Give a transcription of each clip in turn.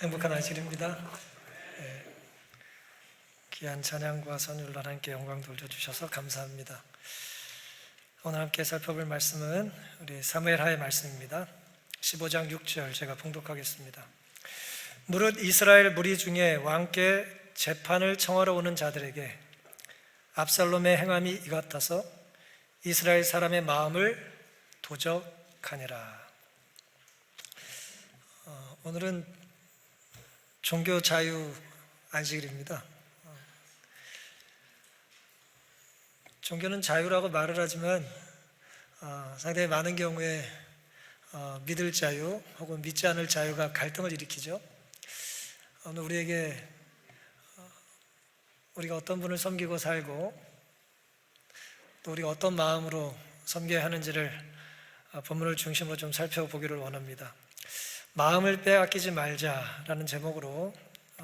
행복한 안식일입니다. 귀한 찬양과 선율로 하나님께 영광 돌려주셔서 감사합니다. 오늘 함께 살펴볼 말씀은 우리 사무엘하의 말씀입니다. 15장 6절 제가 봉독하겠습니다. 무릇 이스라엘 무리 중에 왕께 재판을 청하러 오는 자들에게 압살롬의 행함이 이 같아서 이스라엘 사람의 마음을 도적하니라. 오늘은 종교 자유 안식일입니다. 종교는 자유라고 말을 하지만 상당히 많은 경우에 믿을 자유 혹은 믿지 않을 자유가 갈등을 일으키죠. 오늘 우리에게 우리가 어떤 분을 섬기고 살고 또 우리가 어떤 마음으로 섬겨야 하는지를 본문을 중심으로 좀 살펴보기를 원합니다. 마음을 빼앗기지 말자라는 제목으로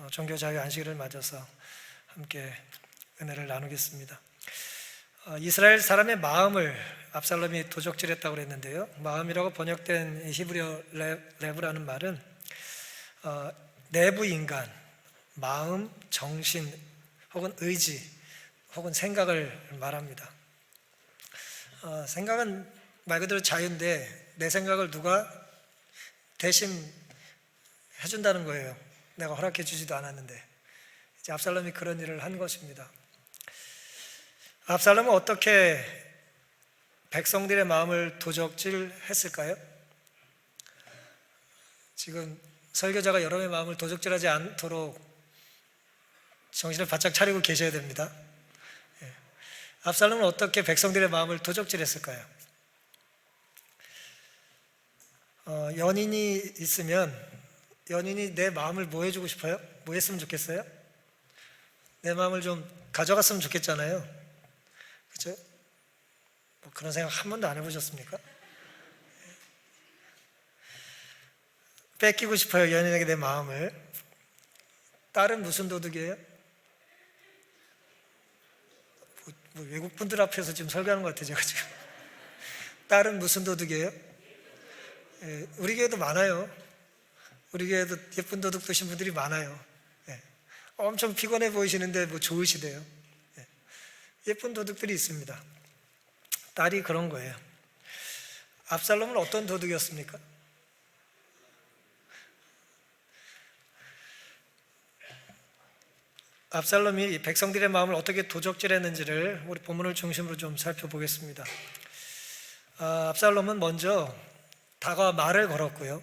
종교 자유 안식일을 맞아서 함께 은혜를 나누겠습니다. 이스라엘 사람의 마음을 압살롬이 도적질했다고 그랬는데요, 마음이라고 번역된 히브리어 레브라는 말은 내부 인간, 마음, 정신 혹은 의지 혹은 생각을 말합니다. 생각은 말 그대로 자유인데 내 생각을 누가 대신 해준다는 거예요. 내가 허락해 주지도 않았는데. 이제 압살롬이 그런 일을 한 것입니다. 압살롬은 어떻게 백성들의 마음을 도적질했을까요? 지금 설교자가 여러분의 마음을 도적질하지 않도록 정신을 바짝 차리고 계셔야 됩니다. 압살롬은 어떻게 백성들의 마음을 도적질했을까요? 연인이 있으면 연인이 내 마음을 뭐 해주고 싶어요? 뭐 했으면 좋겠어요? 내 마음을 좀 가져갔으면 좋겠잖아요. 그렇죠? 뭐 그런 생각 한 번도 안 해보셨습니까? 뺏기고 싶어요, 연인에게 내 마음을. 딸은 무슨 도둑이에요? 뭐 외국 분들 앞에서 지금 설교하는 것 같아요, 제가 지금. 딸은 무슨 도둑이에요? 우리 교회도 많아요. 우리 교회도 예쁜 도둑 되신 분들이 많아요. 엄청 피곤해 보이시는데 뭐 좋으시대요. 예쁜 도둑들이 있습니다. 딸이 그런 거예요. 압살롬은 어떤 도둑이었습니까? 압살롬이 백성들의 마음을 어떻게 도적질했는지를 우리 본문을 중심으로 좀 살펴보겠습니다. 압살롬은 먼저 다가 말을 걸었고요,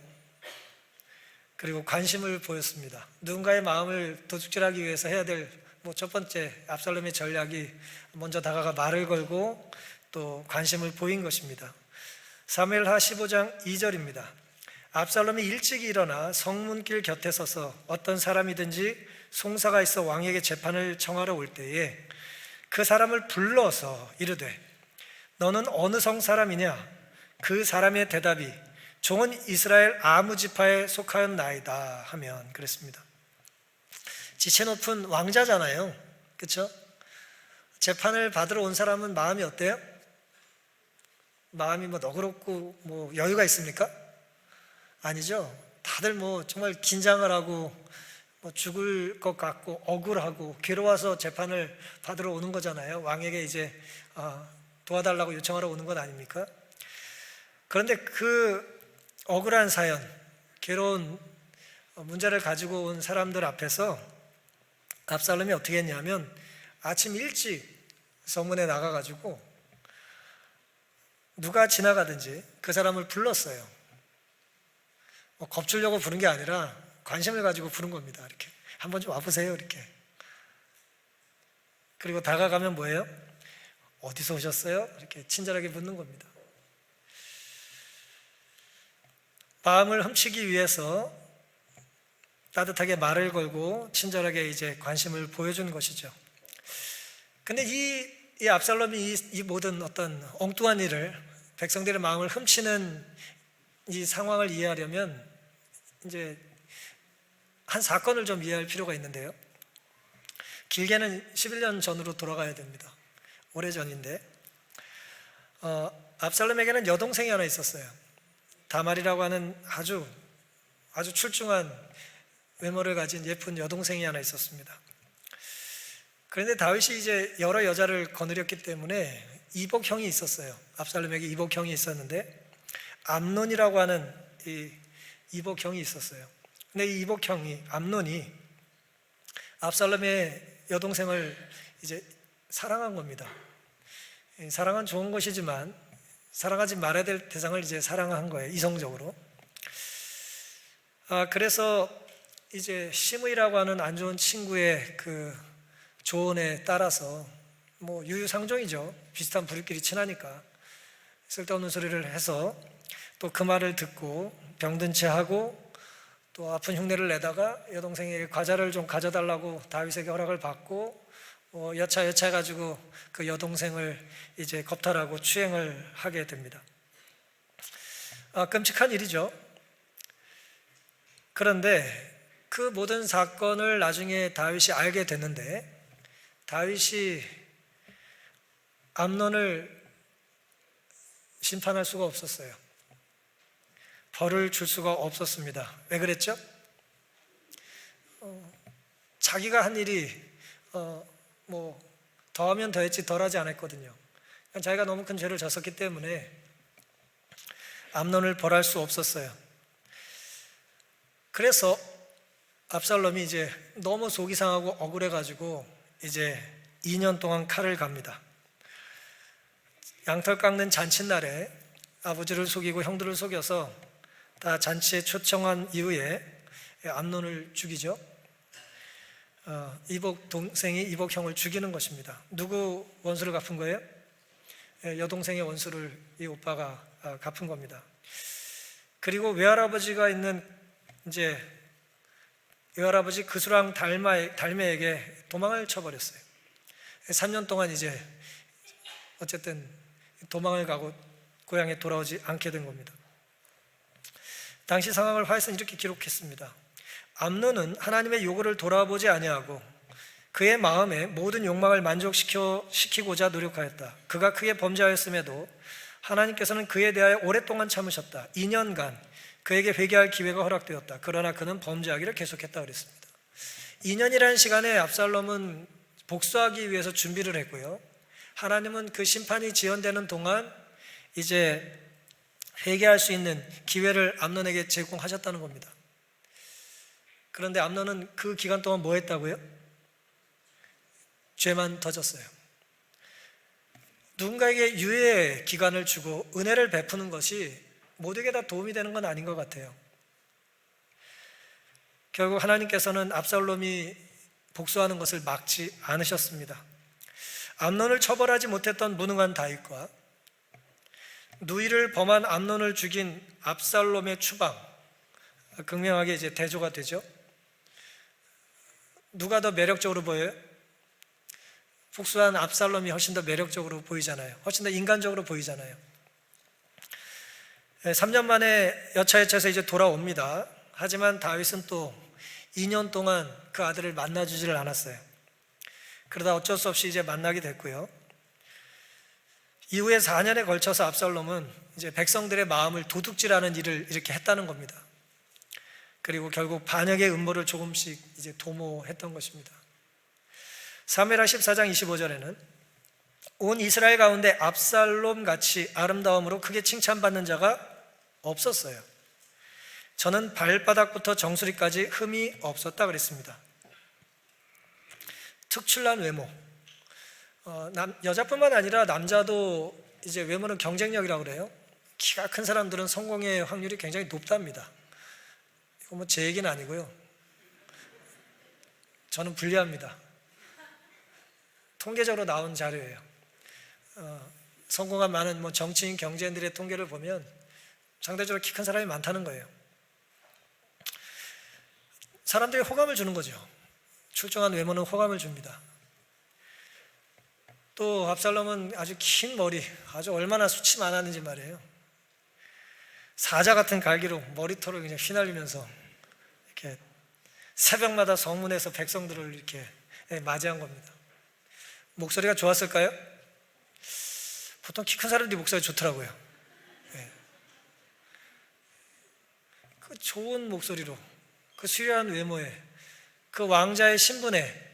그리고 관심을 보였습니다. 누군가의 마음을 도둑질하기 위해서 해야 될 첫 번째 압살롬의 전략이 먼저 다가가 말을 걸고 또 관심을 보인 것입니다. 사무엘하 15장 2절입니다. 압살롬이 일찍 일어나 성문길 곁에 서서 어떤 사람이든지 송사가 있어 왕에게 재판을 청하러 올 때에 그 사람을 불러서 이르되 너는 어느 성 사람이냐? 그 사람의 대답이 종은 이스라엘 아무 지파에 속하였나이다 하면 그랬습니다. 지체 높은 왕자잖아요, 그렇죠? 재판을 받으러 온 사람은 마음이 어때요? 마음이 너그럽고 여유가 있습니까? 아니죠. 다들 정말 긴장을 하고 죽을 것 같고 억울하고 괴로워서 재판을 받으러 오는 거잖아요. 왕에게 이제 도와달라고 요청하러 오는 것 아닙니까? 그런데 그 억울한 사연, 괴로운 문제를 가지고 온 사람들 앞에서 압살롬이 어떻게 했냐면 아침 일찍 성문에 나가가지고 누가 지나가든지 그 사람을 불렀어요. 겁주려고 부른 게 아니라 관심을 가지고 부른 겁니다. 이렇게 한번 좀 와보세요, 이렇게. 그리고 다가가면 뭐예요? 어디서 오셨어요? 이렇게 친절하게 묻는 겁니다. 마음을 훔치기 위해서 따뜻하게 말을 걸고 친절하게 이제 관심을 보여준 것이죠. 근데 이 압살롬이 이 모든 어떤 엉뚱한 일을, 백성들의 마음을 훔치는 이 상황을 이해하려면 이제 한 사건을 좀 이해할 필요가 있는데요, 길게는 11년 전으로 돌아가야 됩니다. 오래전인데 압살롬에게는 여동생이 하나 있었어요. 다말이라고 하는 아주 출중한 외모를 가진 예쁜 여동생이 하나 있었습니다. 그런데 다윗이 이제 여러 여자를 거느렸기 때문에 이복형이 있었어요. 압살롬에게 이복형이 있었는데 암논이라고 하는 이 이복형이 있었어요. 근데 이 이복형이 암논이 압살롬의 여동생을 이제 사랑한 겁니다. 사랑은 좋은 것이지만 사랑하지 말아야 될 대상을 이제 사랑한 거예요. 이성적으로. 그래서 이제 시므이라고 하는 안 좋은 친구의 그 조언에 따라서 뭐 유유상종이죠. 비슷한 부류끼리 친하니까 쓸데없는 소리를 해서 또 그 말을 듣고 병든 채 하고 또 아픈 흉내를 내다가 여동생에게 과자를 좀 가져달라고 다윗에게 허락을 받고 여차 가지고 그 여동생을 이제 겁탈하고 추행을 하게 됩니다. 끔찍한 일이죠. 그런데 그 모든 사건을 나중에 다윗이 알게 됐는데 다윗이 암논을 심판할 수가 없었어요. 벌을 줄 수가 없었습니다. 왜 그랬죠? 자기가 한 일이 뭐 더하면 더했지 덜하지 않았거든요. 자기가 너무 큰 죄를 졌었기 때문에 암논을 벌할 수 없었어요. 그래서 압살롬이 이제 너무 속이 상하고 억울해가지고 이제 2년 동안 칼을 갑니다. 양털 깎는 잔칫날에 아버지를 속이고 형들을 속여서 다 잔치에 초청한 이후에 암논을 죽이죠. 이복 동생이 이복 형을 죽이는 것입니다. 누구 원수를 갚은 거예요? 여동생의 원수를 이 오빠가 갚은 겁니다. 그리고 외할아버지가 있는 이제 외할아버지 그수랑 달매에게 도망을 쳐버렸어요. 3년 동안 이제 어쨌든 도망을 가고 고향에 돌아오지 않게 된 겁니다. 당시 상황을 화해서는 이렇게 기록했습니다. 암논은 하나님의 요구를 돌아보지 아니하고 그의 마음에 모든 욕망을 만족시키고자 노력하였다. 그가 크게 범죄하였음에도 하나님께서는 그에 대하여 오랫동안 참으셨다. 2년간 그에게 회개할 기회가 허락되었다. 그러나 그는 범죄하기를 계속했다 그랬습니다. 2년이라는 시간에 압살롬은 복수하기 위해서 준비를 했고요. 하나님은 그 심판이 지연되는 동안 이제 회개할 수 있는 기회를 암논에게 제공하셨다는 겁니다. 그런데 암논은 그 기간 동안 뭐 했다고요? 죄만 더 졌어요. 누군가에게 유예의 기간을 주고 은혜를 베푸는 것이 모두에게 다 도움이 되는 건 아닌 것 같아요. 결국 하나님께서는 압살롬이 복수하는 것을 막지 않으셨습니다. 암논을 처벌하지 못했던 무능한 다윗과 누이를 범한 암논을 죽인 압살롬의 추방, 극명하게 이제 대조가 되죠. 누가 더 매력적으로 보여요? 복수한 압살롬이 훨씬 더 매력적으로 보이잖아요. 훨씬 더 인간적으로 보이잖아요. 3년 만에 여차여차해서 이제 돌아옵니다. 하지만 다윗은 또 2년 동안 그 아들을 만나주지를 않았어요. 그러다 어쩔 수 없이 이제 만나게 됐고요. 이후에 4년에 걸쳐서 압살롬은 이제 백성들의 마음을 도둑질하는 일을 이렇게 했다는 겁니다. 그리고 결국 반역의 음모를 조금씩 이제 도모했던 것입니다. 사무엘하 14장 25절에는 온 이스라엘 가운데 압살롬 같이 아름다움으로 크게 칭찬받는 자가 없었어요. 저는 발바닥부터 정수리까지 흠이 없었다 그랬습니다. 특출난 외모. 여자뿐만 아니라 남자도 이제 외모는 경쟁력이라고 그래요. 키가 큰 사람들은 성공의 확률이 굉장히 높답니다. 이거 뭐 제 얘기는 아니고요. 저는 불리합니다. 통계적으로 나온 자료예요. 성공한 많은 뭐 정치인, 경제인들의 통계를 보면 상대적으로 키 큰 사람이 많다는 거예요. 사람들이 호감을 주는 거죠. 출중한 외모는 호감을 줍니다. 또 압살롬은 아주 긴 머리, 아주 얼마나 수치 많았는지 말이에요. 사자 같은 갈기로 머리털을 그냥 휘날리면서 이렇게 새벽마다 성문에서 백성들을 이렇게 맞이한 겁니다. 목소리가 좋았을까요? 보통 키 큰 사람들이 목소리가 좋더라고요. 그 좋은 목소리로 그 수려한 외모에, 그 왕자의 신분에,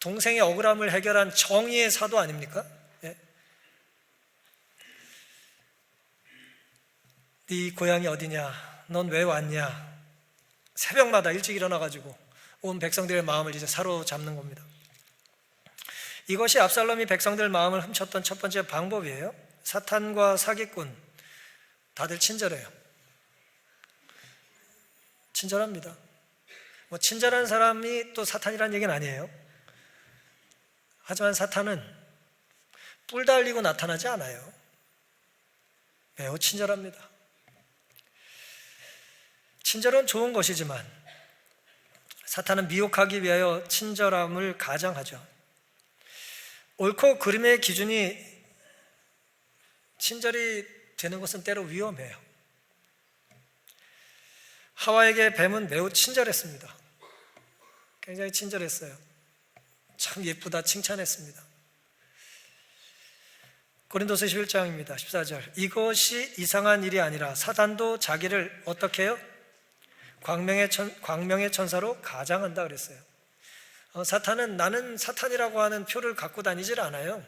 동생의 억울함을 해결한 정의의 사도 아닙니까? 예? 네 고향이 어디냐? 넌 왜 왔냐? 새벽마다 일찍 일어나가지고 온 백성들의 마음을 이제 사로잡는 겁니다. 이것이 압살롬이 백성들 마음을 훔쳤던 첫 번째 방법이에요. 사탄과 사기꾼 다들 친절해요. 친절합니다. 뭐 친절한 사람이 또 사탄이라는 얘기는 아니에요. 하지만 사탄은 뿔 달리고 나타나지 않아요. 매우 친절합니다. 친절은 좋은 것이지만 사탄은 미혹하기 위하여 친절함을 가장하죠. 옳고 그름의 기준이 친절이 되는 것은 때로 위험해요. 하와에게 뱀은 매우 친절했습니다. 굉장히 친절했어요. 참 예쁘다 칭찬했습니다. 고린도서 11장입니다. 14절. 이것이 이상한 일이 아니라 사단도 자기를 어떻게 해요? 광명의 천사로 가장한다 그랬어요. 사탄은 나는 사탄이라고 하는 표를 갖고 다니질 않아요.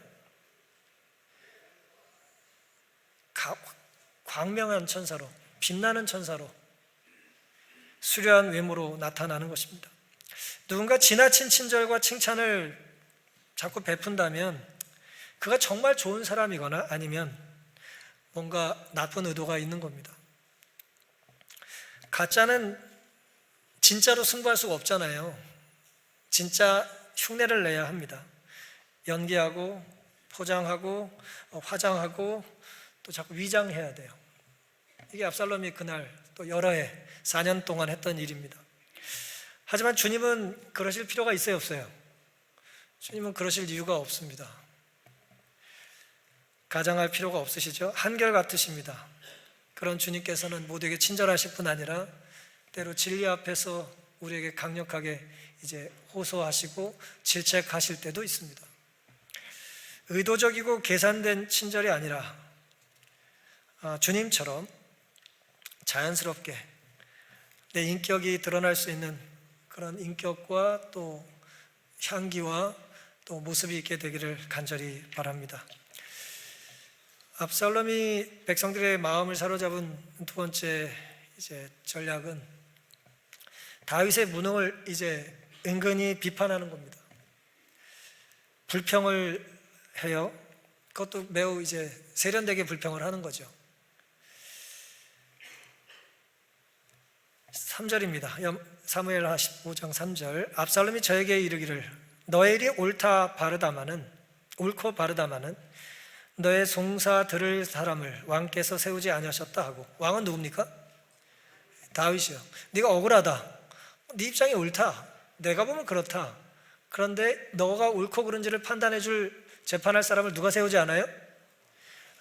광명한 천사로, 빛나는 천사로, 수려한 외모로 나타나는 것입니다. 누군가 지나친 친절과 칭찬을 자꾸 베푼다면 그가 정말 좋은 사람이거나 아니면 뭔가 나쁜 의도가 있는 겁니다. 가짜는 진짜로 승부할 수가 없잖아요. 진짜 흉내를 내야 합니다. 연기하고 포장하고 화장하고 또 자꾸 위장해야 돼요. 이게 압살롬이 그날 또 여러 해 4년 동안 했던 일입니다. 하지만 주님은 그러실 필요가 있어요, 없어요? 주님은 그러실 이유가 없습니다. 가장할 필요가 없으시죠? 한결같으십니다. 그런 주님께서는 모두에게 친절하실 뿐 아니라 때로 진리 앞에서 우리에게 강력하게 이제 호소하시고 질책하실 때도 있습니다. 의도적이고 계산된 친절이 아니라 주님처럼 자연스럽게 내 인격이 드러날 수 있는 그런 인격과 또 향기와 또 모습이 있게 되기를 간절히 바랍니다. 압살롬이 백성들의 마음을 사로잡은 두 번째 이제 전략은 다윗의 무능을 이제 은근히 비판하는 겁니다. 불평을 해요. 그것도 매우 이제 세련되게 불평을 하는 거죠. 3절입니다. 사무엘하 15장 3절. 압살롬이 저에게 이르기를 너의 일이 옳고 바르다마는 너의 송사 들을 사람을 왕께서 세우지 아니하셨다 하고. 왕은 누굽니까? 다윗이요. 네가 억울하다. 네 입장이 옳다. 내가 보면 그렇다. 그런데 너가 옳고 그른지를 판단해 줄 재판할 사람을 누가 세우지 않아요?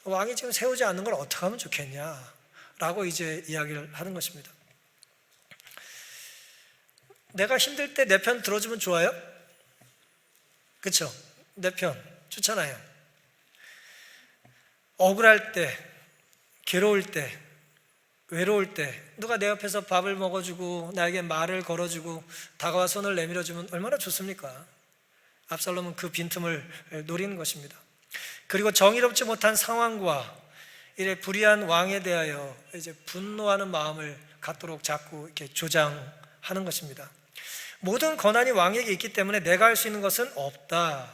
왕이 지금 세우지 않는 걸 어떻게 하면 좋겠냐 라고 이제 이야기를 하는 것입니다. 내가 힘들 때 내 편 들어주면 좋아요? 그렇죠? 내 편 좋잖아요. 억울할 때, 괴로울 때, 외로울 때 누가 내 옆에서 밥을 먹어주고 나에게 말을 걸어주고 다가와 손을 내밀어주면 얼마나 좋습니까? 압살롬은 그 빈틈을 노리는 것입니다. 그리고 정의롭지 못한 상황과 이래 불의한 왕에 대하여 이제 분노하는 마음을 갖도록 자꾸 이렇게 조장하는 것입니다. 모든 권한이 왕에게 있기 때문에 내가 할 수 있는 것은 없다.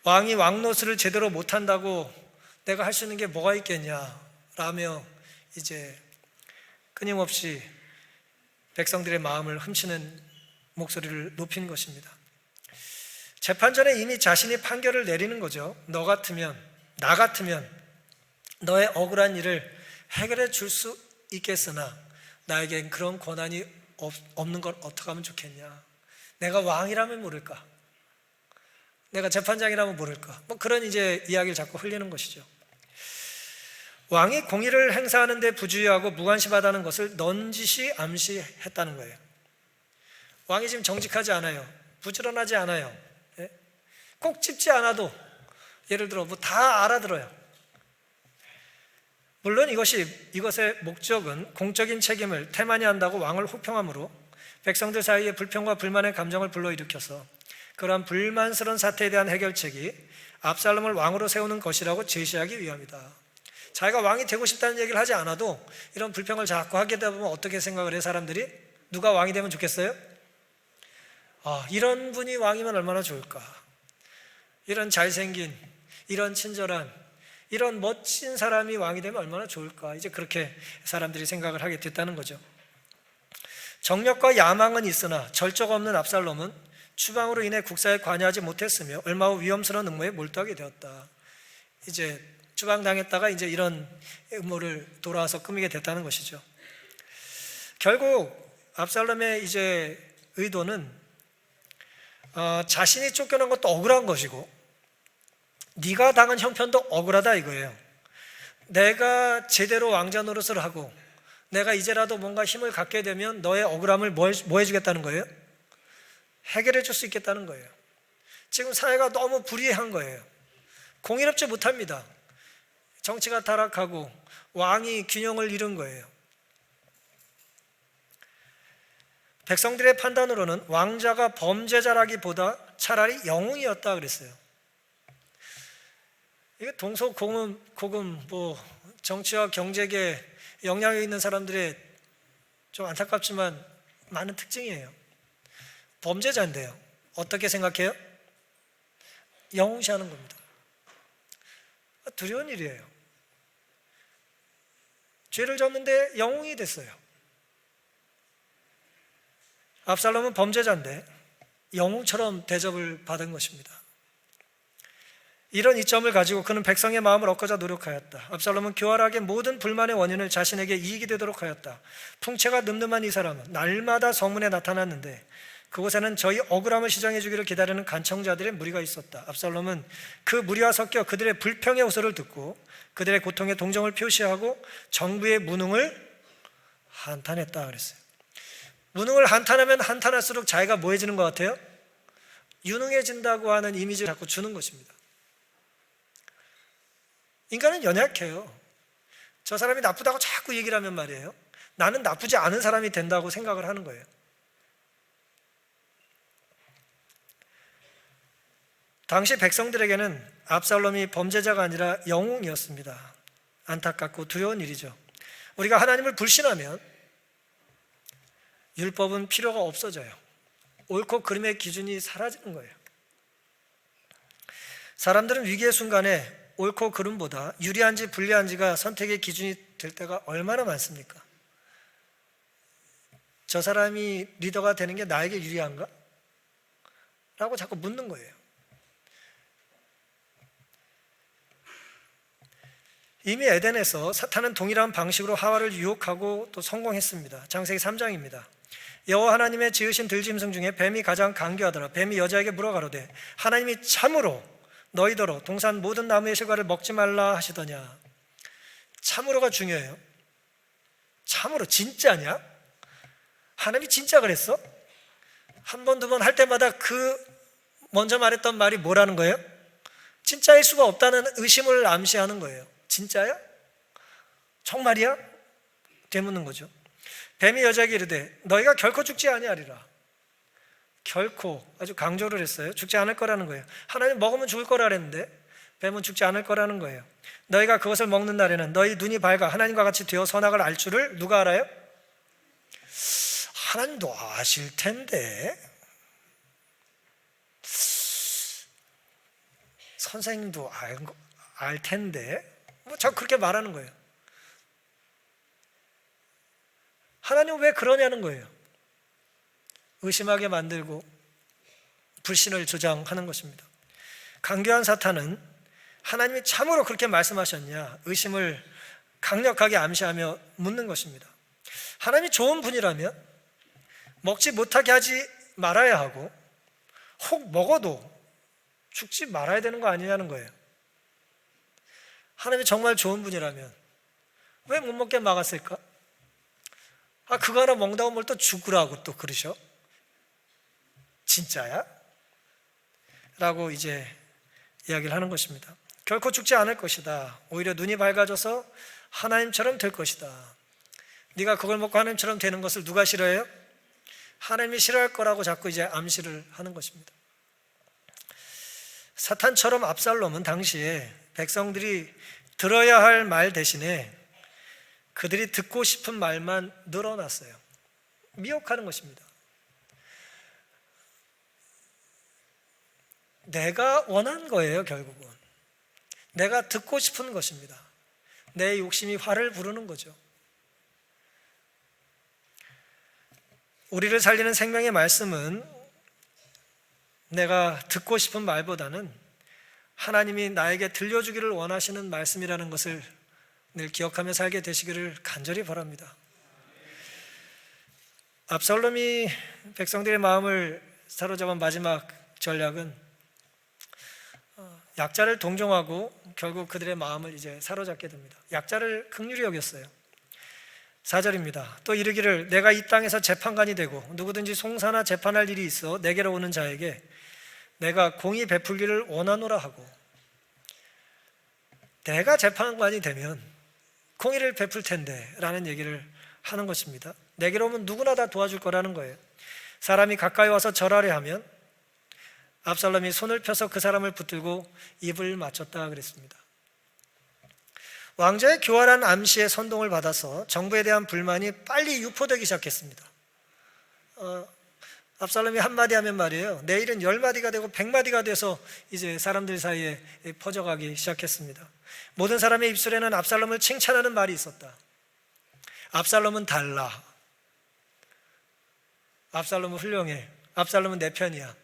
왕이 왕노릇을 제대로 못한다고 내가 할 수 있는 게 뭐가 있겠냐 라며 이제 끊임없이 백성들의 마음을 훔치는 목소리를 높이는 것입니다. 재판 전에 이미 자신이 판결을 내리는 거죠. 나 같으면 너의 억울한 일을 해결해 줄 수 있겠으나 나에겐 그런 권한이 없는 걸 어떻게 하면 좋겠냐. 내가 왕이라면 모를까, 내가 재판장이라면 모를까, 뭐 그런 이제 이야기를 자꾸 흘리는 것이죠. 왕이 공의를 행사하는 데 부주의하고 무관심하다는 것을 넌지시 암시했다는 거예요. 왕이 지금 정직하지 않아요. 부지런하지 않아요. 꼭 찝지 않아도 예를 들어 뭐 다 알아들어요. 물론 이것의 목적은 공적인 책임을 태만히 한다고 왕을 혹평함으로 백성들 사이에 불평과 불만의 감정을 불러일으켜서 그러한 불만스러운 사태에 대한 해결책이 압살롬을 왕으로 세우는 것이라고 제시하기 위함이다. 자기가 왕이 되고 싶다는 얘기를 하지 않아도 이런 불평을 자꾸 하게 되면 어떻게 생각을 해? 사람들이 누가 왕이 되면 좋겠어요? 이런 분이 왕이면 얼마나 좋을까? 이런 잘생긴, 이런 친절한, 이런 멋진 사람이 왕이 되면 얼마나 좋을까? 이제 그렇게 사람들이 생각을 하게 됐다는 거죠. 정력과 야망은 있으나 절적 없는 압살롬은 추방으로 인해 국사에 관여하지 못했으며 얼마 후 위험스러운 음모에 몰두하게 되었다. 이제 추방당했다가 이제 이런 음모를 돌아와서 꾸미게 됐다는 것이죠. 결국 압살롬의 이제 의도는 자신이 쫓겨난 것도 억울한 것이고 네가 당한 형편도 억울하다 이거예요. 내가 제대로 왕자 노릇을 하고 내가 이제라도 뭔가 힘을 갖게 되면 너의 억울함을 뭐 해주겠다는 거예요? 해결해 줄 수 있겠다는 거예요. 지금 사회가 너무 불이한 거예요. 공의롭지 못합니다. 정치가 타락하고 왕이 균형을 잃은 거예요. 백성들의 판단으로는 왕자가 범죄자라기보다 차라리 영웅이었다 그랬어요. 이게 동서고금 정치와 경제계 영향력 있는 사람들의 좀 안타깝지만 많은 특징이에요. 범죄자인데요. 어떻게 생각해요? 영웅시하는 겁니다. 두려운 일이에요. 죄를 졌는데 영웅이 됐어요. 압살롬은 범죄자인데 영웅처럼 대접을 받은 것입니다. 이런 이점을 가지고 그는 백성의 마음을 얻고자 노력하였다. 압살롬은 교활하게 모든 불만의 원인을 자신에게 이익이 되도록 하였다. 풍채가 늠름한 이 사람은 날마다 성문에 나타났는데 그곳에는 저희 억울함을 시정해 주기를 기다리는 간청자들의 무리가 있었다. 압살롬은 그 무리와 섞여 그들의 불평의 호소를 듣고 그들의 고통에 동정을 표시하고 정부의 무능을 한탄했다 그랬어요. 무능을 한탄하면 한탄할수록 자기가 뭐해지는 것 같아요? 유능해진다고 하는 이미지를 자꾸 주는 것입니다. 인간은 연약해요. 저 사람이 나쁘다고 자꾸 얘기를 하면 말이에요, 나는 나쁘지 않은 사람이 된다고 생각을 하는 거예요. 당시 백성들에게는 압살롬이 범죄자가 아니라 영웅이었습니다. 안타깝고 두려운 일이죠. 우리가 하나님을 불신하면 율법은 필요가 없어져요. 옳고 그름의 기준이 사라지는 거예요. 사람들은 위기의 순간에 옳고 그름보다 유리한지 불리한지가 선택의 기준이 될 때가 얼마나 많습니까? 저 사람이 리더가 되는 게 나에게 유리한가? 라고 자꾸 묻는 거예요. 이미 에덴에서 사탄은 동일한 방식으로 하와를 유혹하고 또 성공했습니다. 창세기 3장입니다. 여호와 하나님의 지으신 들짐승 중에 뱀이 가장 간교하더라. 뱀이 여자에게 물어가로되 하나님이 참으로 너희더러 동산 모든 나무의 실과를 먹지 말라 하시더냐. 참으로가 중요해요. 참으로, 진짜냐? 하나님이 진짜 그랬어? 한 번, 두 번 할 때마다 그 먼저 말했던 말이 뭐라는 거예요? 진짜일 수가 없다는 의심을 암시하는 거예요. 진짜야? 정말이야? 되묻는 거죠. 뱀이 여자에게 이르되 너희가 결코 죽지 아니하리라. 결코, 아주 강조를 했어요. 죽지 않을 거라는 거예요. 하나님 먹으면 죽을 거라 그랬는데 뱀은 죽지 않을 거라는 거예요. 너희가 그것을 먹는 날에는 너희 눈이 밝아 하나님과 같이 되어 선악을 알 줄을 누가 알아요? 하나님도 아실 텐데, 선생님도 알 텐데, 자꾸 그렇게 말하는 거예요. 하나님은 왜 그러냐는 거예요. 의심하게 만들고 불신을 조장하는 것입니다. 강교한 사탄은 하나님이 참으로 그렇게 말씀하셨냐 의심을 강력하게 암시하며 묻는 것입니다. 하나님이 좋은 분이라면 먹지 못하게 하지 말아야 하고 혹 먹어도 죽지 말아야 되는 거 아니냐는 거예요. 하나님이 정말 좋은 분이라면 왜 못 먹게 막았을까? 그거 하나 먹는다고 뭘 또 죽으라고 또 그러셔? 진짜야? 라고 이제 이야기를 하는 것입니다. 결코 죽지 않을 것이다. 오히려 눈이 밝아져서 하나님처럼 될 것이다. 네가 그걸 먹고 하나님처럼 되는 것을 누가 싫어해요? 하나님이 싫어할 거라고 자꾸 이제 암시를 하는 것입니다. 사탄처럼 압살롬은 당시에 백성들이 들어야 할 말 대신에 그들이 듣고 싶은 말만 늘어났어요. 미혹하는 것입니다. 내가 원한 거예요, 결국은. 내가 듣고 싶은 것입니다. 내 욕심이 화를 부르는 거죠. 우리를 살리는 생명의 말씀은 내가 듣고 싶은 말보다는 하나님이 나에게 들려주기를 원하시는 말씀이라는 것을 늘 기억하며 살게 되시기를 간절히 바랍니다. 압살롬이 백성들의 마음을 사로잡은 마지막 전략은 약자를 동정하고 결국 그들의 마음을 이제 사로잡게 됩니다. 약자를 긍휼히 여겼어요. 4절입니다. 또 이르기를 내가 이 땅에서 재판관이 되고 누구든지 송사나 재판할 일이 있어 내게로 오는 자에게 내가 공의 베풀기를 원하노라 하고, 내가 재판관이 되면 공의를 베풀 텐데 라는 얘기를 하는 것입니다. 내게로 오면 누구나 다 도와줄 거라는 거예요. 사람이 가까이 와서 절하려 하면 압살롬이 손을 펴서 그 사람을 붙들고 입을 맞췄다 그랬습니다. 왕자의 교활한 암시의 선동을 받아서 정부에 대한 불만이 빨리 유포되기 시작했습니다. 압살롬이 한마디 하면 말이에요, 내일은 10마디가 되고 100마디가 돼서 이제 사람들 사이에 퍼져가기 시작했습니다. 모든 사람의 입술에는 압살롬을 칭찬하는 말이 있었다. 압살롬은 달라. 압살롬은 훌륭해. 압살롬은 내 편이야.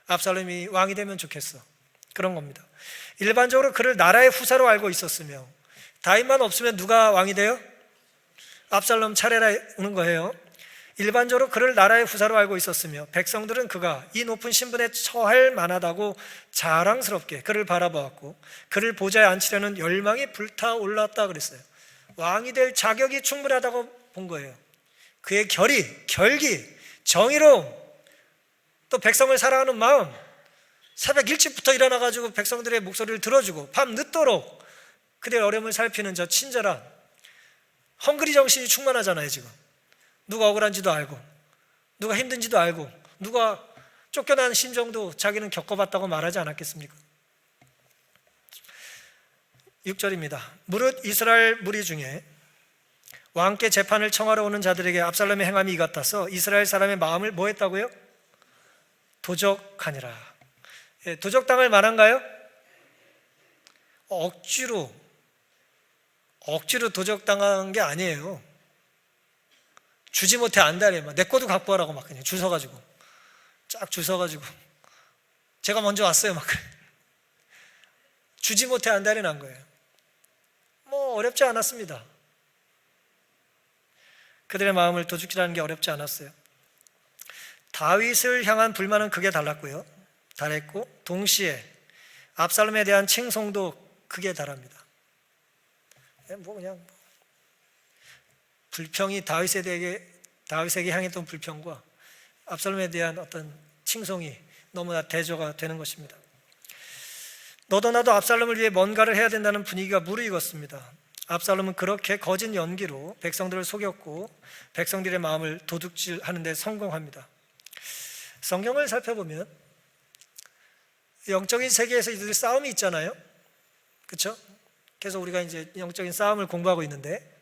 압살롬이 왕이 되면 좋겠어. 그런 겁니다. 일반적으로 그를 나라의 후사로 알고 있었으며, 다윗만 없으면 누가 왕이 돼요? 압살롬 차례라는 거예요. 일반적으로 그를 나라의 후사로 알고 있었으며 백성들은 그가 이 높은 신분에 처할 만하다고 자랑스럽게 그를 바라보았고 그를 보좌에 앉히려는 열망이 불타올랐다 그랬어요. 왕이 될 자격이 충분하다고 본 거예요. 그의 결기, 정의로움, 또 백성을 사랑하는 마음, 새벽 일찍부터 일어나가지고 백성들의 목소리를 들어주고 밤 늦도록 그들의 어려움을 살피는 저 친절한 헝그리 정신이 충만하잖아요. 지금 누가 억울한지도 알고, 누가 힘든지도 알고, 누가 쫓겨난 심정도 자기는 겪어봤다고 말하지 않았겠습니까? 6절입니다. 무릇 이스라엘 무리 중에 왕께 재판을 청하러 오는 자들에게 압살롬의 행함이 이 같아서 이스라엘 사람의 마음을 뭐 했다고요? 도적하니라. 도적당할 만한가요? 억지로 도적당한 게 아니에요. 주지 못해 안달해. 내 것도 갖고 와라고 막 그냥 줄 서가지고 제가 먼저 왔어요. 막 그래. 주지 못해 안달이 난 거예요. 뭐 어렵지 않았습니다. 그들의 마음을 도둑질하는 게 어렵지 않았어요. 다윗을 향한 불만은 크게 달했고 동시에 압살롬에 대한 칭송도 크게 달합니다. 불평이 다윗에게 향했던 불평과 압살롬에 대한 어떤 칭송이 너무나 대조가 되는 것입니다. 너도 나도 압살롬을 위해 뭔가를 해야 된다는 분위기가 무르익었습니다. 압살롬은 그렇게 거짓 연기로 백성들을 속였고 백성들의 마음을 도둑질하는 데 성공합니다. 성경을 살펴보면 영적인 세계에서 이들이 싸움이 있잖아요. 그렇죠? 그래서 우리가 이제 영적인 싸움을 공부하고 있는데,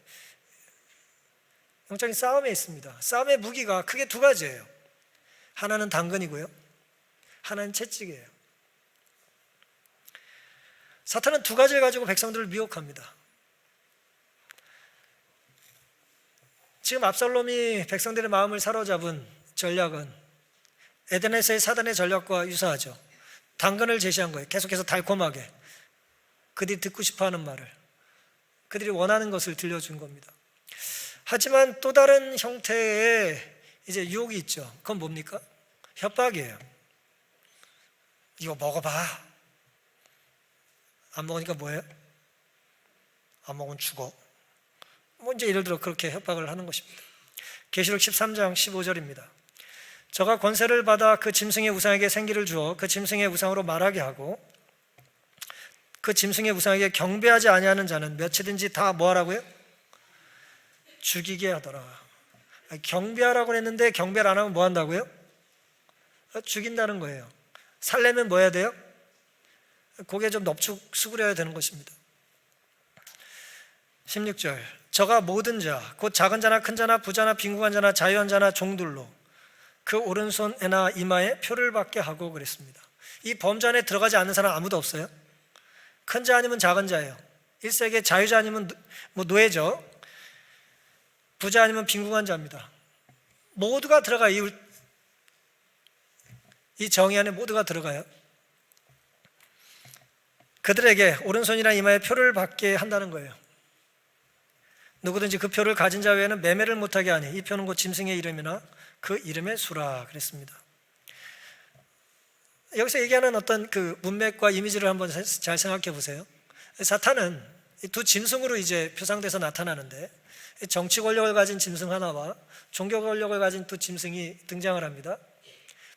영적인 싸움에 있습니다. 싸움의 무기가 크게 두 가지예요. 하나는 당근이고요, 하나는 채찍이에요. 사탄은 두 가지를 가지고 백성들을 미혹합니다. 지금 압살롬이 백성들의 마음을 사로잡은 전략은 에덴에서의 사단의 전략과 유사하죠. 당근을 제시한 거예요. 계속해서 달콤하게 그들이 듣고 싶어하는 말을, 그들이 원하는 것을 들려준 겁니다. 하지만 또 다른 형태의 이제 유혹이 있죠. 그건 뭡니까? 협박이에요. 이거 먹어봐. 안 먹으니까 뭐예요? 안 먹으면 죽어. 뭐 이제 예를 들어 그렇게 협박을 하는 것입니다. 계시록 13장 15절입니다. 저가 권세를 받아 그 짐승의 우상에게 생기를 주어 그 짐승의 우상으로 말하게 하고 그 짐승의 우상에게 경배하지 아니하는 자는 몇이든지 다 뭐하라고요? 죽이게 하더라. 경배하라고 했는데 경배를 안 하면 뭐 한다고요? 죽인다는 거예요. 살려면 뭐 해야 돼요? 고개 좀 넙죽 수그려야 되는 것입니다. 16절, 저가 모든 자, 곧 작은 자나 큰 자나 부자나 빈궁한 자나 자유한 자나 종들로 그 오른손에나 이마에 표를 받게 하고 그랬습니다. 이 범주 안에 들어가지 않는 사람 아무도 없어요. 큰 자 아니면 작은 자예요. 1세기에 자유자 아니면 노예죠. 부자 아니면 빈궁한 자입니다. 모두가 들어가요. 이 정의 안에 모두가 들어가요. 그들에게 오른손이나 이마에 표를 받게 한다는 거예요. 누구든지 그 표를 가진 자 외에는 매매를 못하게 하니 이 표는 곧 짐승의 이름이나 그 이름의 수라 그랬습니다. 여기서 얘기하는 어떤 그 문맥과 이미지를 한번 잘 생각해 보세요. 사탄은 두 짐승으로 이제 표상돼서 나타나는데 정치 권력을 가진 짐승 하나와 종교 권력을 가진 두 짐승이 등장을 합니다.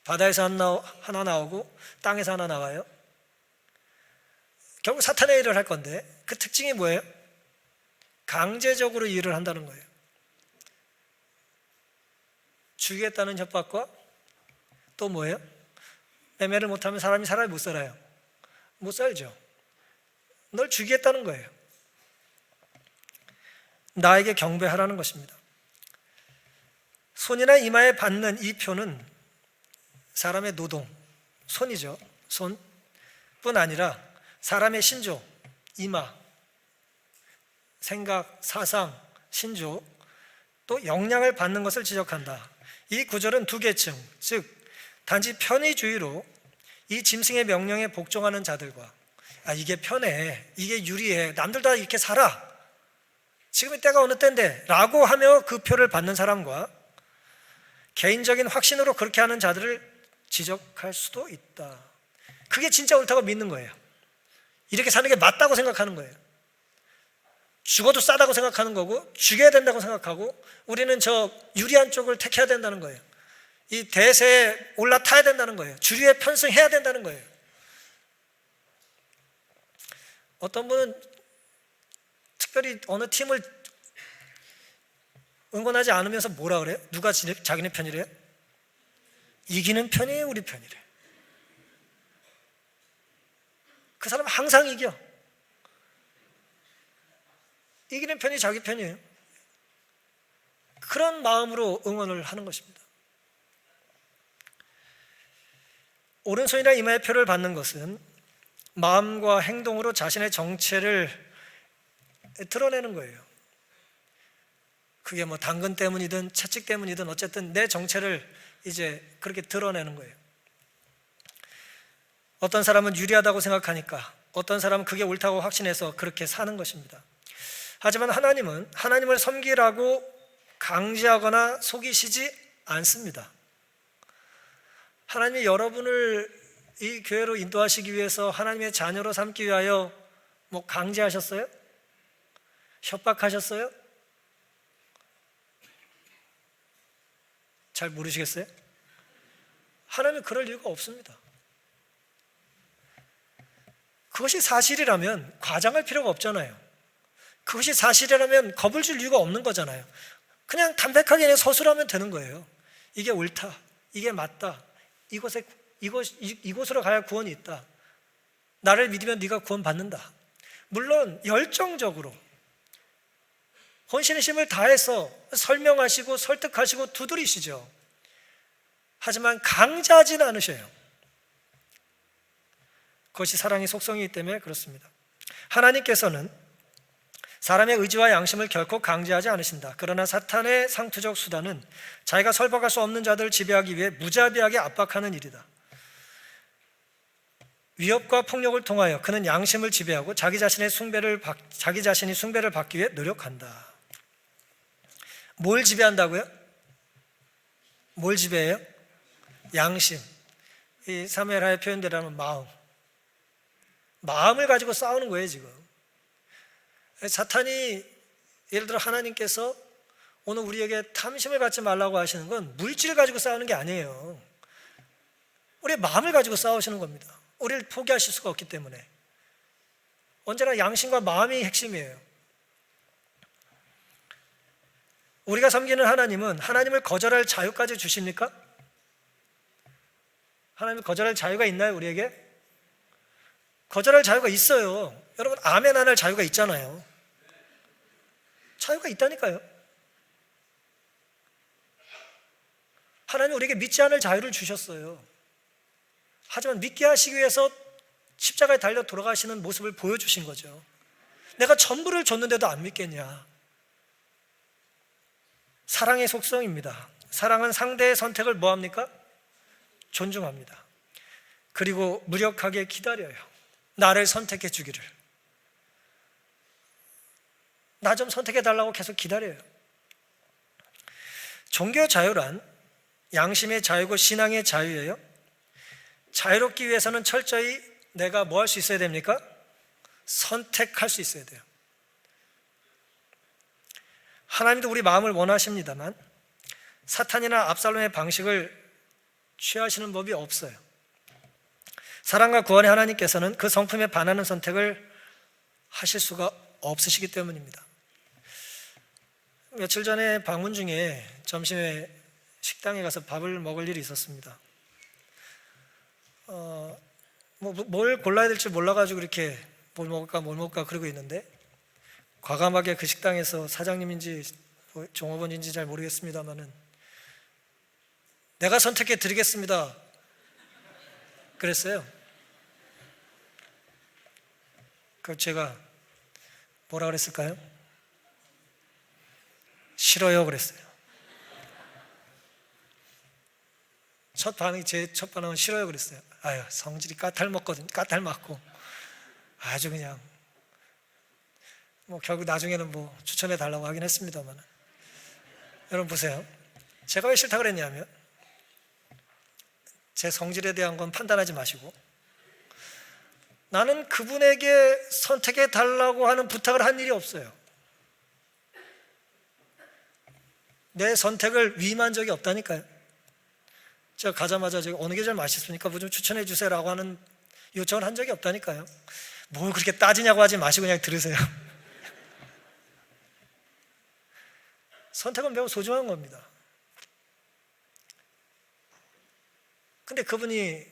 바다에서 하나 나오고 땅에서 하나 나와요. 결국 사탄의 일을 할 건데 그 특징이 뭐예요? 강제적으로 일을 한다는 거예요. 죽이겠다는 협박과 또 뭐예요? 매매를 못하면 사람이 살아요, 못 살아요? 못 살죠. 널 죽이겠다는 거예요. 나에게 경배하라는 것입니다. 손이나 이마에 받는 이 표는 사람의 노동, 손이죠. 손뿐 아니라 사람의 신조, 이마, 생각, 사상, 신조, 또 영향을 받는 것을 지적한다. 이 구절은 두 계층, 즉 단지 편의주의로 이 짐승의 명령에 복종하는 자들과 이게 편해, 이게 유리해, 남들 다 이렇게 살아, 지금의 때가 어느 때인데 라고 하며 그 표를 받는 사람과 개인적인 확신으로 그렇게 하는 자들을 지적할 수도 있다. 그게 진짜 옳다고 믿는 거예요. 이렇게 사는 게 맞다고 생각하는 거예요. 죽어도 싸다고 생각하는 거고 죽여야 된다고 생각하고 우리는 저 유리한 쪽을 택해야 된다는 거예요. 이 대세에 올라타야 된다는 거예요. 주류에 편승해야 된다는 거예요. 어떤 분은 특별히 어느 팀을 응원하지 않으면서 뭐라 그래요? 누가 자기네 편이래요? 이기는 편이에요, 우리 편이래. 그 사람은 항상 이겨. 이기는 편이 자기 편이에요. 그런 마음으로 응원을 하는 것입니다. 오른손이나 이마의 표를 받는 것은 마음과 행동으로 자신의 정체를 드러내는 거예요. 그게 뭐 당근 때문이든 채찍 때문이든 어쨌든 내 정체를 이제 그렇게 드러내는 거예요. 어떤 사람은 유리하다고 생각하니까 어떤 사람은 그게 옳다고 확신해서 그렇게 사는 것입니다. 하지만 하나님은 하나님을 섬기라고 강제하거나 속이시지 않습니다. 하나님이 여러분을 이 교회로 인도하시기 위해서 하나님의 자녀로 삼기 위하여 뭐 강제하셨어요? 협박하셨어요? 잘 모르시겠어요? 하나님은 그럴 이유가 없습니다. 그것이 사실이라면 과장할 필요가 없잖아요. 그것이 사실이라면 겁을 줄 이유가 없는 거잖아요. 그냥 담백하게 그냥 서술하면 되는 거예요. 이게 옳다, 이게 맞다, 이곳으로 가야 구원이 있다, 나를 믿으면 네가 구원받는다. 물론 열정적으로 혼신의 힘을 다해서 설명하시고 설득하시고 두드리시죠. 하지만 강제하지는 않으셔요. 그것이 사랑의 속성이기 때문에 그렇습니다. 하나님께서는 사람의 의지와 양심을 결코 강제하지 않으신다. 그러나 사탄의 상투적 수단은 자기가 설박할 수 없는 자들을 지배하기 위해 무자비하게 압박하는 일이다. 위협과 폭력을 통하여 그는 양심을 지배하고 자기 자신이 숭배를 받기 위해 노력한다. 뭘 지배한다고요? 뭘 지배해요? 양심. 이 사무엘하의 표현대로 하면 마음을 가지고 싸우는 거예요, 지금. 사탄이 예를 들어 하나님께서 오늘 우리에게 탐심을 갖지 말라고 하시는 건 물질을 가지고 싸우는 게 아니에요. 우리의 마음을 가지고 싸우시는 겁니다. 우리를 포기하실 수가 없기 때문에. 언제나 양심과 마음이 핵심이에요. 우리가 섬기는 하나님은 하나님을 거절할 자유까지 주십니까? 하나님을 거절할 자유가 있나요, 우리에게? 거절할 자유가 있어요. 여러분, 아멘 안 할 자유가 있잖아요. 자유가 있다니까요. 하나님 우리에게 믿지 않을 자유를 주셨어요. 하지만 믿게 하시기 위해서 십자가에 달려 돌아가시는 모습을 보여주신 거죠. 내가 전부를 줬는데도 안 믿겠냐? 사랑의 속성입니다. 사랑은 상대의 선택을 뭐합니까? 존중합니다. 그리고 무력하게 기다려요. 나를 선택해 주기를. 나 좀 선택해 달라고 계속 기다려요. 종교 자유란 양심의 자유고 신앙의 자유예요. 자유롭기 위해서는 철저히 내가 뭐 할 수 있어야 됩니까? 선택할 수 있어야 돼요. 하나님도 우리 마음을 원하십니다만 사탄이나 압살롬의 방식을 취하시는 법이 없어요. 사랑과 구원의 하나님께서는 그 성품에 반하는 선택을 하실 수가 없으시기 때문입니다. 며칠 전에 방문 중에 점심에 식당에 가서 밥을 먹을 일이 있었습니다. 뭘 골라야 될지 몰라가지고 이렇게 뭘 먹을까 그러고 있는데 과감하게 그 식당에서 사장님인지 종업원인지 잘 모르겠습니다만은 내가 선택해 드리겠습니다 그랬어요. 그 제가 뭐라 그랬을까요? 싫어요 그랬어요. 제 첫 반응은 싫어요 그랬어요. 아유, 성질이 까탈맞고 아주 그냥 결국 나중에는 추천해 달라고 하긴 했습니다만, 여러분 보세요. 제가 왜 싫다 그랬냐면 제 성질에 대한 건 판단하지 마시고 나는 그분에게 선택해 달라고 하는 부탁을 한 일이 없어요. 내 선택을 위임한 적이 없다니까요. 제가 가자마자 어느 게 제일 맛있습니까? 뭐 좀 추천해 주세요라고 하는 요청을 한 적이 없다니까요. 뭘 그렇게 따지냐고 하지 마시고 그냥 들으세요. 선택은 매우 소중한 겁니다. 근데 그분이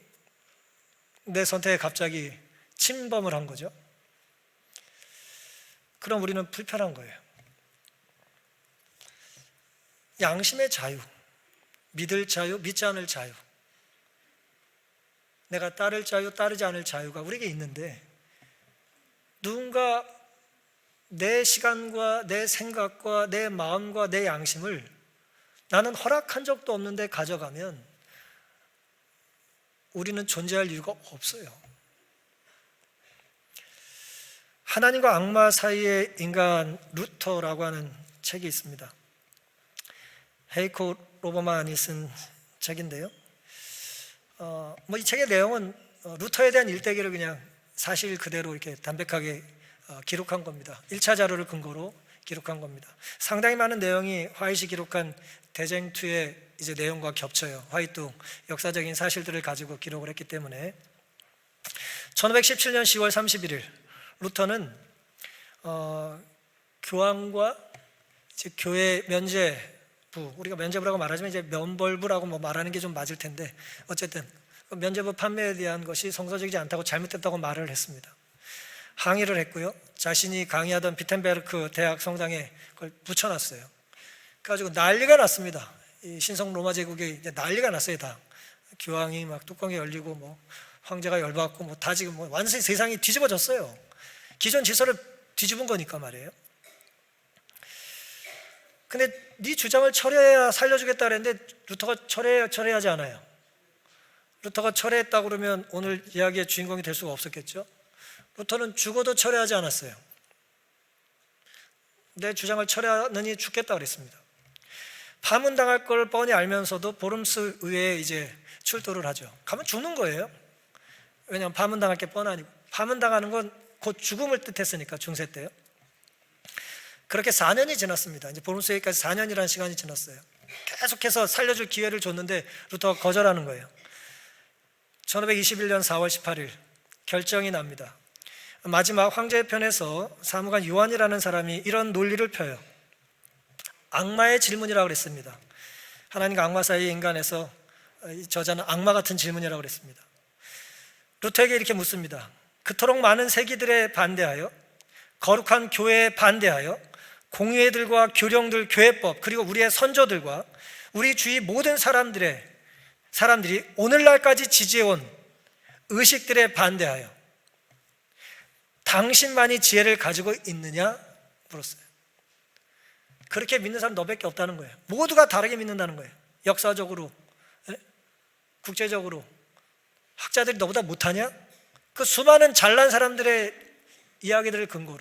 내 선택에 갑자기 침범을 한 거죠. 그럼 우리는 불편한 거예요. 양심의 자유, 믿을 자유, 믿지 않을 자유, 내가 따를 자유, 따르지 않을 자유가 우리에게 있는데 누군가 내 시간과 내 생각과 내 마음과 내 양심을 나는 허락한 적도 없는데 가져가면 우리는 존재할 이유가 없어요. 하나님과 악마 사이의 인간 루터라고 하는 책이 있습니다. 헤이코 로버만이 쓴 책인데요. 이 책의 내용은 루터에 대한 일대기를 그냥 사실 그대로 이렇게 담백하게 기록한 겁니다. 1차 자료를 근거로 기록한 겁니다. 상당히 많은 내용이 화이트이 기록한 대쟁투의 이제 내용과 겹쳐요. 화이트 역사적인 사실들을 가지고 기록을 했기 때문에 1517년 10월 31일 루터는 교황과 이제 교회 면제부, 우리가 면제부라고 말하지만 이제 면벌부라고 말하는 게 좀 맞을 텐데 어쨌든 면제부 판매에 대한 것이 성서적이지 않다고 잘못됐다고 말을 했습니다. 항의를 했고요. 자신이 강의하던 비텐베르크 대학 성당에 그걸 붙여놨어요. 그래가지고 난리가 났습니다. 이 신성 로마 제국에 이제 난리가 났어요. 다 교황이 막 뚜껑이 열리고 황제가 열받고 다 지금 완전히 세상이 뒤집어졌어요. 기존 질서를 뒤집은 거니까 말이에요. 근데 네 주장을 철회해야 살려주겠다 그랬는데 루터가 철회하지 않아요. 루터가 철회했다 그러면 오늘 이야기의 주인공이 될 수가 없었겠죠. 루터는 죽어도 철회하지 않았어요. 내 주장을 철회하느니 죽겠다 그랬습니다. 파문당할 걸 뻔히 알면서도 보름스 의회에 이제 출두를 하죠. 가면 죽는 거예요. 왜냐하면 파문당할 게 뻔하니까. 파문당하는 건 곧 죽음을 뜻했으니까 중세 때요. 그렇게 4년이 지났습니다. 이제 보름스 의회까지 4년이라는 시간이 지났어요. 계속해서 살려줄 기회를 줬는데 루터가 거절하는 거예요. 1521년 4월 18일 결정이 납니다. 마지막 황제의 편에서 사무관 요한이라는 사람이 이런 논리를 펴요. 악마의 질문이라고 그랬습니다. 하나님과 악마 사이의 인간에서 이 저자는 악마 같은 질문이라고 그랬습니다. 루터에게 이렇게 묻습니다. 그토록 많은 세기들에 반대하여, 거룩한 교회에 반대하여, 공회들과 교령들, 교회법, 그리고 우리의 선조들과 우리 주위 모든 사람들이 오늘날까지 지지해온 의식들에 반대하여 당신만이 지혜를 가지고 있느냐 물었어요. 그렇게 믿는 사람 너밖에 없다는 거예요. 모두가 다르게 믿는다는 거예요. 역사적으로, 국제적으로 학자들이 너보다 못하냐? 그 수많은 잘난 사람들의 이야기들을 근거로,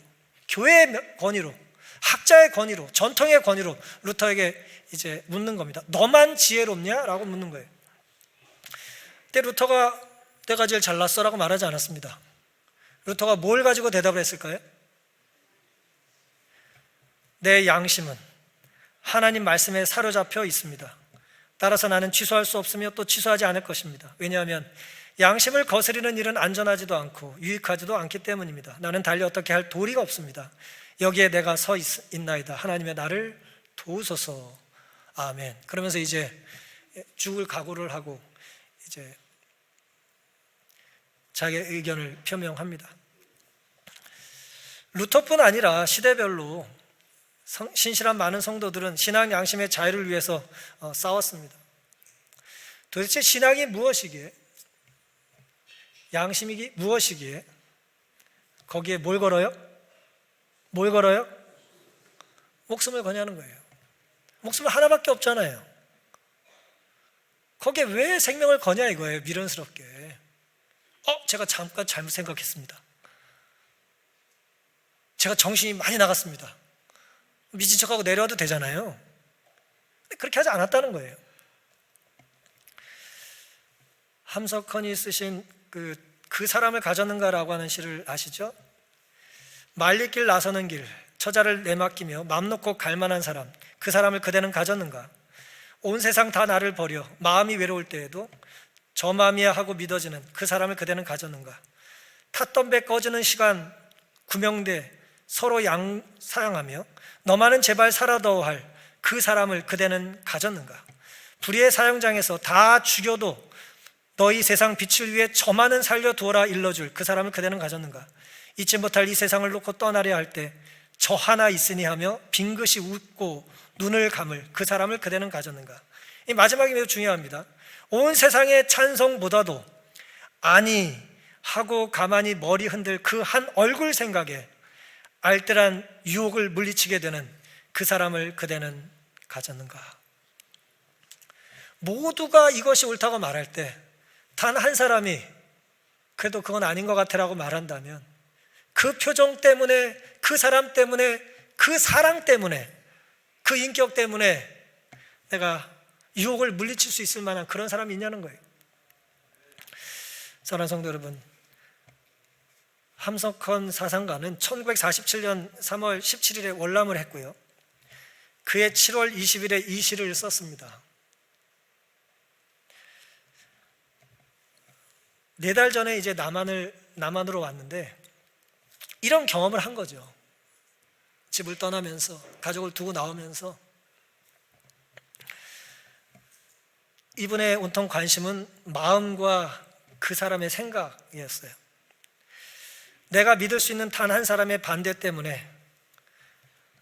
교회의 권위로, 학자의 권위로, 전통의 권위로 루터에게 이제 묻는 겁니다. 너만 지혜롭냐? 라고 묻는 거예요. 근데 루터가 내가 제일 잘났어 라고 말하지 않았습니다. 루터가 뭘 가지고 대답을 했을까요? 내 양심은 하나님 말씀에 사로잡혀 있습니다. 따라서 나는 취소할 수 없으며 또 취소하지 않을 것입니다. 왜냐하면 양심을 거스리는 일은 안전하지도 않고 유익하지도 않기 때문입니다. 나는 달리 어떻게 할 도리가 없습니다. 여기에 내가 서 있나이다. 하나님의 나를 도우소서. 아멘. 그러면서 이제 죽을 각오를 하고 이제 자기의 의견을 표명합니다. 루터뿐 아니라 시대별로 신실한 많은 성도들은 신앙 양심의 자유를 위해서 싸웠습니다. 도대체 신앙이 무엇이기에, 양심이 무엇이기에 거기에 뭘 걸어요? 뭘 걸어요? 목숨을 거냐는 거예요. 목숨은 하나밖에 없잖아요. 거기에 왜 생명을 거냐 이거예요. 미련스럽게. 제가 잠깐 잘못 생각했습니다. 제가 정신이 많이 나갔습니다. 미친 척하고 내려와도 되잖아요. 그렇게 하지 않았다는 거예요. 함석헌이 쓰신 그 사람을 가졌는가라고 하는 시를 아시죠? 말리길 나서는 길, 처자를 내맡기며 맘 놓고 갈 만한 사람, 그 사람을 그대는 가졌는가? 온 세상 다 나를 버려 마음이 외로울 때에도 저 마음이야 하고 믿어지는 그 사람을 그대는 가졌는가? 탔던 배 꺼지는 시간 구명대 서로 사양하며 너만은 제발 살아더 할 그 사람을 그대는 가졌는가? 불의의 사형장에서 다 죽여도 너희 세상 빛을 위해 저만은 살려두어라 일러줄 그 사람을 그대는 가졌는가? 잊지 못할 이 세상을 놓고 떠나려 할 때 저 하나 있으니 하며 빙긋이 웃고 눈을 감을 그 사람을 그대는 가졌는가? 이 마지막이 매우 중요합니다. 온 세상의 찬성보다도 아니 하고 가만히 머리 흔들 그 한 얼굴 생각에 알뜰한 유혹을 물리치게 되는 그 사람을 그대는 가졌는가? 모두가 이것이 옳다고 말할 때 단 한 사람이 그래도 그건 아닌 것 같아라고 말한다면 그 표정 때문에, 그 사람 때문에, 그 사랑 때문에, 그 인격 때문에 내가 유혹을 물리칠 수 있을 만한 그런 사람이 있냐는 거예요. 사랑하는 성도 여러분, 함석헌 사상가는 1947년 3월 17일에 월남을 했고요. 그해 7월 20일에 이 시를 썼습니다. 4달 전에 이제 남한으로 왔는데 이런 경험을 한 거죠. 집을 떠나면서, 가족을 두고 나오면서 이분의 온통 관심은 마음과 그 사람의 생각이었어요. 내가 믿을 수 있는 단 한 사람의 반대 때문에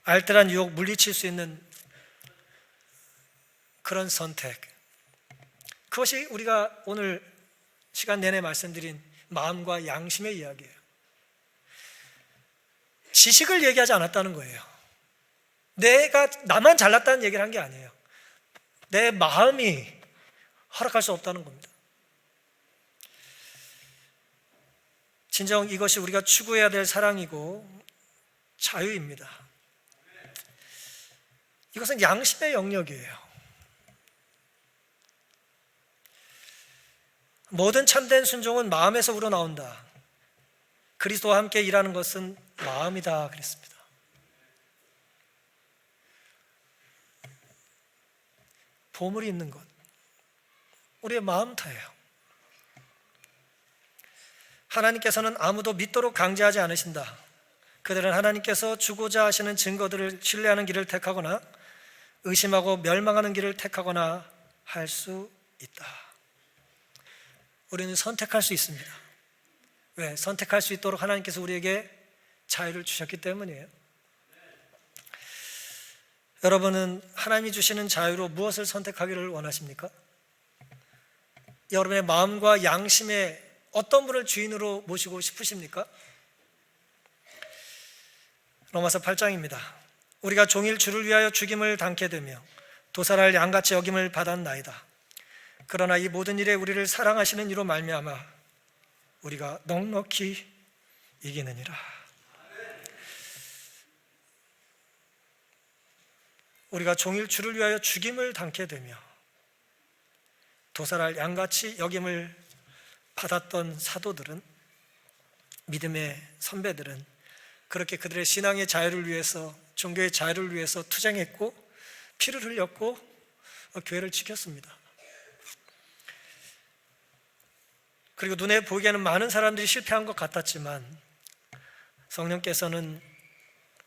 알뜰한 유혹 물리칠 수 있는 그런 선택, 그것이 우리가 오늘 시간 내내 말씀드린 마음과 양심의 이야기예요. 지식을 얘기하지 않았다는 거예요. 나만 잘났다는 얘기를 한 게 아니에요. 내 마음이 허락할 수 없다는 겁니다. 진정 이것이 우리가 추구해야 될 사랑이고 자유입니다. 이것은 양심의 영역이에요. 모든 참된 순종은 마음에서 우러나온다. 그리스도와 함께 일하는 것은 마음이다 그랬습니다. 보물이 있는 것, 우리의 마음터예요. 하나님께서는 아무도 믿도록 강제하지 않으신다. 그들은 하나님께서 주고자 하시는 증거들을 신뢰하는 길을 택하거나 의심하고 멸망하는 길을 택하거나 할 수 있다. 우리는 선택할 수 있습니다. 왜? 선택할 수 있도록 하나님께서 우리에게 자유를 주셨기 때문이에요. 여러분은 하나님이 주시는 자유로 무엇을 선택하기를 원하십니까? 여러분의 마음과 양심에 어떤 분을 주인으로 모시고 싶으십니까? 로마서 8장입니다. 우리가 종일 주를 위하여 죽임을 당케 되며 도살할 양같이 여김을 받았나이다. 그러나 이 모든 일에 우리를 사랑하시는 이로 말미암아 우리가 넉넉히 이기느니라. 우리가 종일 주를 위하여 죽임을 당케 되며 도살할 양같이 여김을 받았던 사도들은, 믿음의 선배들은 그렇게 그들의 신앙의 자유를 위해서, 종교의 자유를 위해서 투쟁했고 피를 흘렸고 교회를 지켰습니다. 그리고 눈에 보기에는 많은 사람들이 실패한 것 같았지만 성령께서는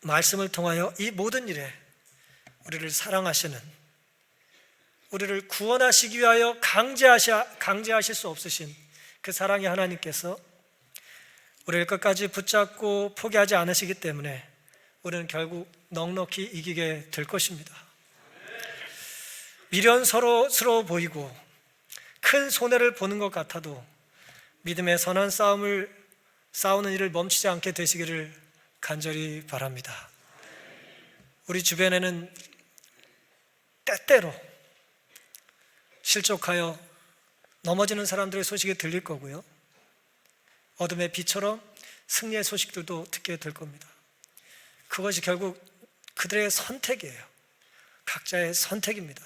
말씀을 통하여 이 모든 일에 우리를 사랑하시는, 우리를 구원하시기 위하여 강제하실 수 없으신 그 사랑의 하나님께서 우리를 끝까지 붙잡고 포기하지 않으시기 때문에 우리는 결국 넉넉히 이기게 될 것입니다. 미련스러워 보이고 큰 손해를 보는 것 같아도 믿음의 선한 싸움을 싸우는 일을 멈추지 않게 되시기를 간절히 바랍니다. 우리 주변에는 때때로 실족하여 넘어지는 사람들의 소식이 들릴 거고요, 어둠의 빛처럼 승리의 소식들도 듣게 될 겁니다. 그것이 결국 그들의 선택이에요. 각자의 선택입니다.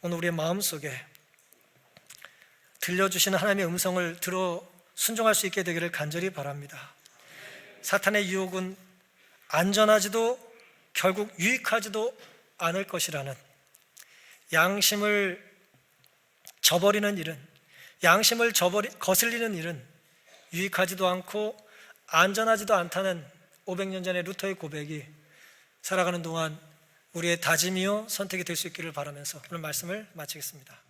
오늘 우리의 마음속에 들려주시는 하나님의 음성을 들어 순종할 수 있게 되기를 간절히 바랍니다. 사탄의 유혹은 안전하지도 결국 유익하지도 않을 것이라는, 양심을 저버리는 일은, 양심을 거슬리는 일은 유익하지도 않고 안전하지도 않다는 500년 전의 루터의 고백이 살아가는 동안 우리의 다짐이요 선택이 될 수 있기를 바라면서 오늘 말씀을 마치겠습니다.